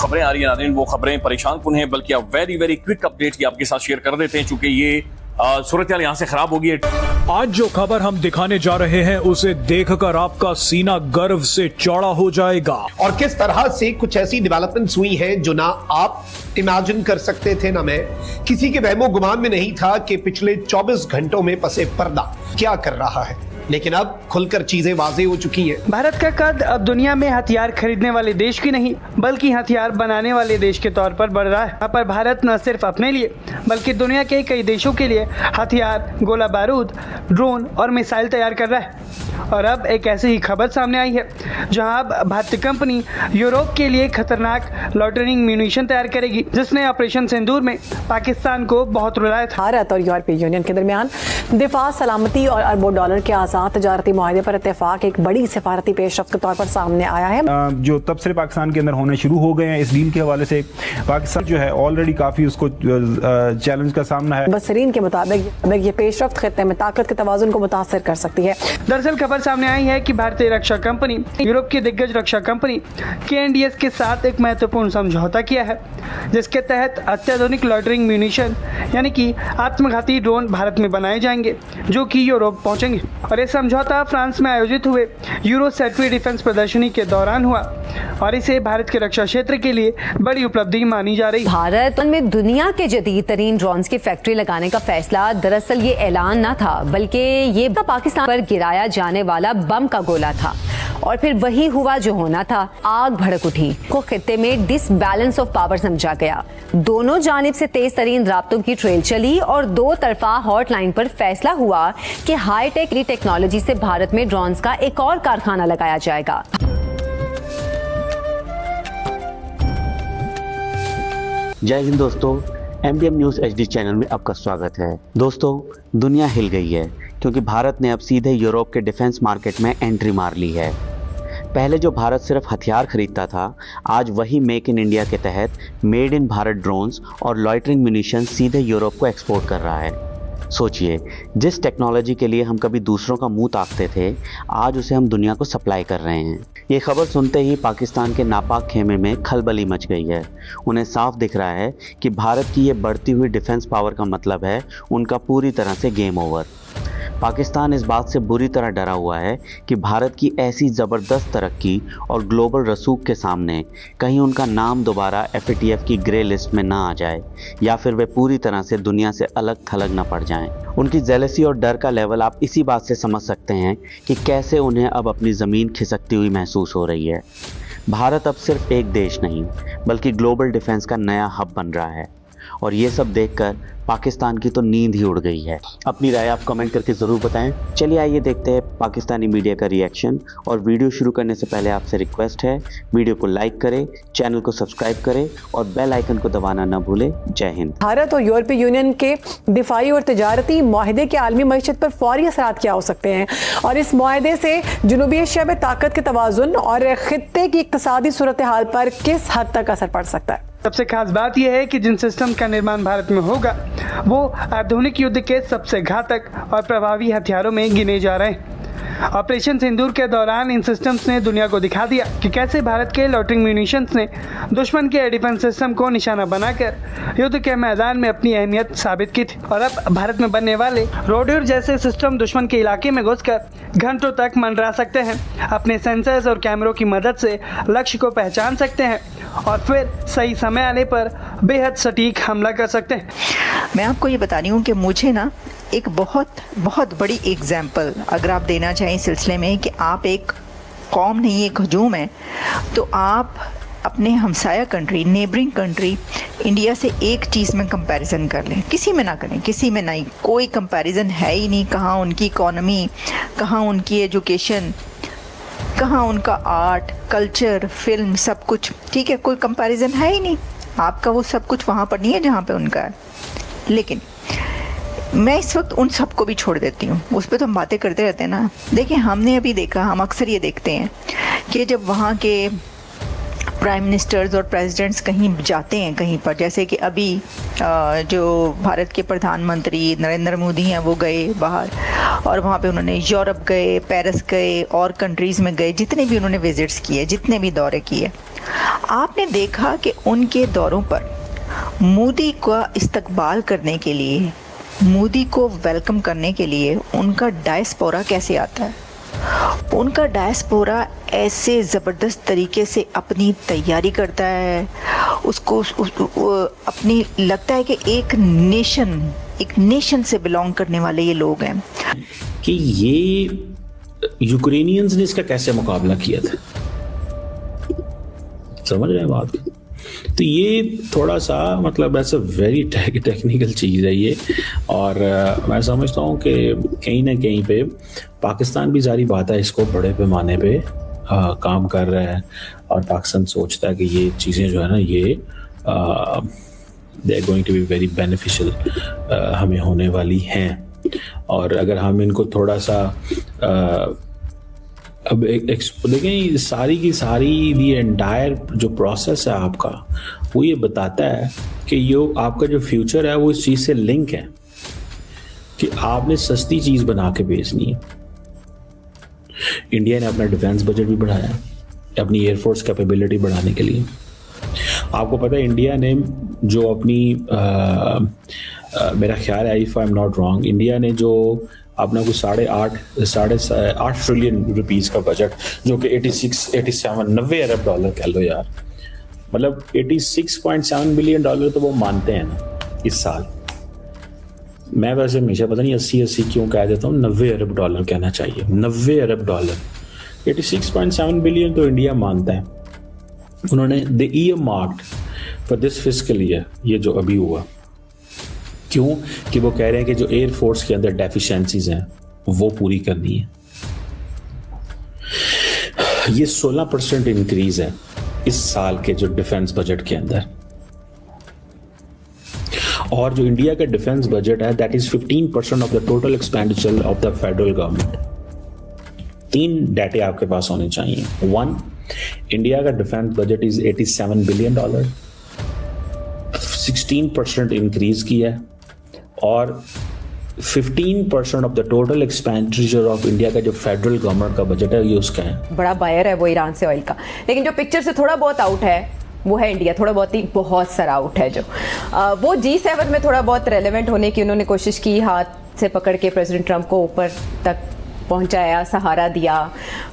खबरें आ रही है नाज़रीन, वो खबरें परेशान कुन हैं, बल्कि अब वेरी वेरी क्विक अपडेट की आपके साथ शेयर कर देते हैं, चूंकि ये सूरत हाल यहाँ से खराब होगी। आज जो खबर हम दिखाने जा रहे हैं उसे देखकर आपका सीना गर्व से चौड़ा हो जाएगा। और किस तरह से कुछ ऐसी डेवलपमेंट्स हुई हैं जो ना आप इमेजिन कर सकते थे, ना मैं किसी के वहमो गुमान में नहीं था कि पिछले 24 घंटों में पसे पर्दा क्या कर रहा है। लेकिन अब खुलकर चीजें वाज़ेह हो चुकी हैं। भारत का कद अब दुनिया में हथियार खरीदने वाले देश की नहीं बल्कि हथियार बनाने वाले देश के तौर पर बढ़ रहा है। यहाँ पर भारत न सिर्फ अपने लिए बल्कि दुनिया के कई देशों के लिए हथियार, गोला बारूद, ड्रोन और मिसाइल तैयार कर रहा है। और अब एक ऐसी ही खबर सामने आई है जहां अब भारतीय कंपनी यूरोप के लिए खतरनाक लॉटरिंग म्यूनिशन तैयार करेगी, जिसने ऑपरेशन सिंदूर में पाकिस्तान को बहुत रुलाया था। भारत और यूरोपीय यूनियन के दरमियान दिफा, सलामती और अरबों डॉलर के आसान तजारती मुआहदे पर इत्तेफाक एक बड़ी सिफारती पेशरफ्त के तौर पर सामने आया है, जो तब से पाकिस्तान के अंदर होने शुरू हो गए हैं। इस डील के हवाले से पाकिस्तान जो है ऑलरेडी काफी उसको चैलेंज का सामना है। बसरीन के मुताबिक ये पेशरफ्त खित्ते में ताकत के तवाजुन को मुतासर कर सकती है। दरअसल खबर सामने आई है कि भारतीय रक्षा कंपनी यूरोप की दिग्गज रक्षा कंपनी KNDS के साथ एक महत्वपूर्ण समझौता किया है, जिसके तहत अत्याधुनिक लॉटरिंग म्यूनिशन यानी कि आत्मघाती ड्रोन भारत में बनाए जाएंगे, जो कि यूरोप पहुंचेंगे। और ये समझौता फ्रांस में आयोजित हुए यूरो सेट्री डिफेंस प्रदर्शनी के दौरान हुआ और इसे भारत के रक्षा क्षेत्र के लिए बड़ी उपलब्धि मानी जा रही। भारत में दुनिया के जदीद तरीन ड्रोन्स की फैक्ट्री लगाने का फैसला दरअसल ये ऐलान न था, बल्कि ये पाकिस्तान पर गिराया जाने वाला बम का गोला था। और फिर वही हुआ जो होना था, आग भड़क उठी को खित्ते में डिसबैलेंस ऑफ पावर समझा गया। दोनों जानिब से तेज तरीन राब्तों की ट्रेल चली और दो तरफा हॉटलाइन पर फैसला हुआ कि हाईटेक टेक्नोलॉजी से भारत में ड्रोन्स का एक और कारखाना लगाया जाएगा। जय हिंद दोस्तों, MDM न्यूज़ HD चैनल में आपका स्वागत है। दोस्तों, दुनिया हिल गई है क्योंकि भारत ने अब सीधे यूरोप के डिफेंस मार्केट में एंट्री मार ली है। पहले जो भारत सिर्फ हथियार खरीदता था, आज वही मेक इन इंडिया के तहत मेड इन भारत ड्रोन्स और लॉइटरिंग म्यूनिशन सीधे यूरोप को एक्सपोर्ट कर रहा है। सोचिए, जिस टेक्नोलॉजी के लिए हम कभी दूसरों का मुंह ताकते थे, आज उसे हम दुनिया को सप्लाई कर रहे हैं। ये खबर सुनते ही पाकिस्तान के नापाक खेमे में खलबली मच गई है। उन्हें साफ दिख रहा है कि भारत की ये बढ़ती हुई डिफेंस पावर का मतलब है उनका पूरी तरह से गेम ओवर। पाकिस्तान इस बात से बुरी तरह डरा हुआ है कि भारत की ऐसी ज़बरदस्त तरक्की और ग्लोबल रसूख के सामने कहीं उनका नाम दोबारा FATF की ग्रे लिस्ट में ना आ जाए या फिर वे पूरी तरह से दुनिया से अलग थलग ना पड़ जाएं। उनकी जेलसी और डर का लेवल आप इसी बात से समझ सकते हैं कि कैसे उन्हें अब अपनी ज़मीन खिसकती हुई महसूस हो रही है। भारत अब सिर्फ एक देश नहीं बल्कि ग्लोबल डिफेंस का नया हब बन रहा है और ये सब देखकर पाकिस्तान की तो नींद ही उड़ गई है। अपनी राय आप कमेंट करके ज़रूर बताएं। चलिए आइए देखते हैं पाकिस्तानी मीडिया का रिएक्शन। और वीडियो शुरू करने से पहले आपसे रिक्वेस्ट है, वीडियो को लाइक करें, चैनल को सब्सक्राइब करें और बेल आइकन को दबाना न भूलें। जय हिंद। भारत और यूरोपीय यूनियन के दिफाई और तजारती मुआहदे के आलमी मईशत पर फौरी असरात क्या हो सकते हैं और इस मुआहदे से जनूबी एशिया में ताकत के तवाजुन और खित्ते की इक्तसादी सूरत हाल पर किस हद तक असर पड़ सकता है। सबसे खास बात यह है कि जिन सिस्टम का निर्माण भारत में होगा वो आधुनिक युद्ध के सबसे घातक और प्रभावी हथियारों में गिने जा रहे हैं। ऑपरेशन सिंदूर के दौरान इन सिस्टम्स ने दुनिया को दिखा दिया कि कैसे भारत के लॉटरिंग म्यूनिशंस ने दुश्मन के डिफेंस सिस्टम को निशाना बनाकर युद्ध के मैदान में अपनी अहमियत साबित की थी। और अब भारत में बनने वाले रोड्यूर जैसे सिस्टम दुश्मन के इलाके में घुसकर घंटों तक मंडरा सकते हैं, अपने सेंसर्स और कैमरों की मदद से लक्ष्य को पहचान सकते हैं और फिर सही समय आने पर बेहद सटीक हमला कर सकते हैं। मैं आपको ये बता रही हूँ कि मुझे ना एक बहुत बड़ी एग्जाम्पल अगर आप देना चाहें इस सिलसिले में कि आप एक कौम नहीं, एक हजूम है, तो आप अपने हमसाया कंट्री, नेबरिंग कंट्री इंडिया से एक चीज़ में कंपैरिजन कर लें, किसी में ना करें, किसी में नहीं, कोई कंपैरिजन है ही नहीं। कहाँ उनकी इकोनॉमी, कहाँ उनकी एजुकेशन, कहाँ उनका आर्ट, कल्चर, फिल्म, सब कुछ ठीक है, कोई कंपैरिजन है ही नहीं। आपका वो सब कुछ वहाँ पर नहीं है जहाँ पे उनका है। लेकिन मैं इस वक्त उन सबको भी छोड़ देती हूँ, उस पर तो हम बातें करते रहते हैं ना। देखिए, हमने अभी देखा, हम अक्सर ये देखते हैं कि जब वहाँ के प्राइम मिनिस्टर्स और प्रेसिडेंट्स कहीं जाते हैं कहीं पर, जैसे कि अभी जो भारत के प्रधानमंत्री नरेंद्र मोदी हैं वो गए बाहर और वहाँ पे उन्होंने यूरोप गए, पेरिस गए और कंट्रीज़ में गए, जितने भी उन्होंने विजिट्स किए, जितने भी दौरे किए। आपने देखा कि उनके दौरों पर मोदी का इस्तकबाल करने के लिए, मोदी को वेलकम करने के लिए उनका डायस्पोरा कैसे आता है। उनका डायस्पोरा ऐसे ज़बरदस्त तरीके से अपनी तैयारी करता है, उसको अपनी लगता है कि एक नेशन से बिलोंग करने वाले ये लोग हैं। कि ये यूक्रेनियंस ने इसका कैसे मुकाबला किया था, समझ रहे हैं बात। तो ये थोड़ा सा मतलब ऐसा वेरी टेक्निकल चीज़ है ये, और मैं समझता हूँ कि कहीं ना कहीं पे पाकिस्तान भी जारी बात है इसको बड़े पैमाने पे काम कर रहा है, और पाकिस्तान सोचता है कि ये चीज़ें जो है ना ये they are going to be very beneficial हमें होने वाली हैं। और अगर हम इनको थोड़ा सा अब देखें सारी की सारी ये एंटायर जो प्रोसेस है आपका, वो ये बताता है कि ये आपका जो फ्यूचर है वो इस चीज़ से लिंक है कि आपने सस्ती चीज़ बना के बेचनी है। इंडिया ने अपना डिफेंस बजट भी बढ़ाया है अपनी एयरफोर्स कैपेबिलिटी बढ़ाने के लिए। आपको पता है इंडिया ने जो अपनी मेरा ख्याल है, if I am not wrong, India ने जो अपना कुछ 8.5 ट्रिलियन रुपीज़ का बजट, जो कि 90 अरब डॉलर कह लो यार, मतलब 86.7 बिलियन डॉलर तो वो मानते हैं ना इस साल। मैं वैसे हमेशा पता नहीं 80 क्यों कह देता हूँ, 90 अरब डॉलर कहना चाहिए, 90 अरब डॉलर। 86.7 बिलियन तो इंडिया मानता है। उन्होंने the year marked for this fiscal year, ये जो अभी हुआ, क्यों कि वो कह रहे हैं कि जो एयरफोर्स के अंदर डेफिशिएंसीज हैं वो पूरी करनी है। ये 16% इंक्रीज है इस साल के जो डिफेंस बजट के अंदर, और जो इंडिया का डिफेंस बजट है that is 15% of the total expenditure of the federal government. 3 डाटे आपके पास होने चाहिए। 1, इंडिया का defence budget is $87 billion, 16% increase किया है, और 15% of the total expenditure of India का जो फेडरल गवर्नमेंट का बजट है ये उसका है। बड़ा बायर है वो ईरान से ऑयल का, लेकिन जो पिक्चर से थोड़ा बहुत आउट है वो है इंडिया, थोड़ा बहुत ही बहुत सारा आउट है। जो वो G7 में थोड़ा बहुत रेलेवेंट होने की उन्होंने कोशिश की, हाथ से पकड़ के प्रेसिडेंट ट्रंप को ऊपर तक पहुंचाया, सहारा दिया,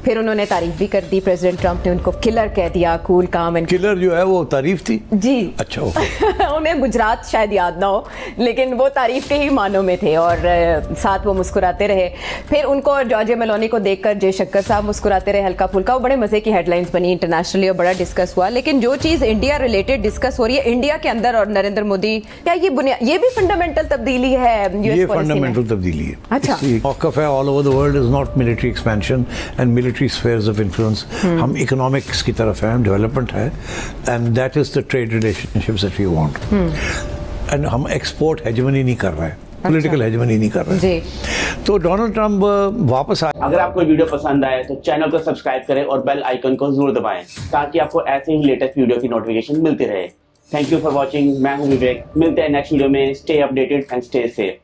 फिर उन्होंने तारीफ भी कर दी। प्रेसिडेंट ट्रंप ने उनको किलर कह दिया, कूल काम एंड किलर जो है वो तारीफ थी जी। अच्छा ओके। उन्हें गुजरात शायद याद ना हो, लेकिन वो तारीफ के ही मानों में थे, और साथ वो मुस्कुराते रहे। फिर उनको जॉर्जिया मेलोनी को देखकर जयशंकर साहब मुस्कुराते रहे हल्का फुल्का, वो बड़े मजे की हेडलाइंस बनी इंटरनेशनली और बड़ा डिस्कस हुआ। लेकिन जो चीज़ इंडिया रिलेटेड डिस्कस हो रही है इंडिया के अंदर और नरेंद्र मोदी, क्या ये भी फंडामेंटल तब्दीली है? ये फंडामेंटल तब्दीली है। अच्छा, मौक़िफ़ है all over the world is not military expansion and military spheres of influence. हम इकोनॉमिक्स की तरफ हैं, डेवलपमेंट है, and that is the trade relationships that we want. And हम एक्सपोर्ट हेजेमनी नहीं कर रहे हैं, पॉलिटिकल हेजेमनी नहीं कर रहे हैं। तो डोनाल्ड ट्रंप वापस आए। अगर आपको वीडियो पसंद आए तो चैनल को सब्सक्राइब करें और बेल आइकन को जरूर दबाएं ताकि आपको ऐसे ही लेटेस्ट वीडियो की नोटिफिकेशन मिलती रहे। Thank you for watching. मैं हूं विवेक, मिलते हैं नेक्स्ट वीडियो में। Stay updated and stay safe.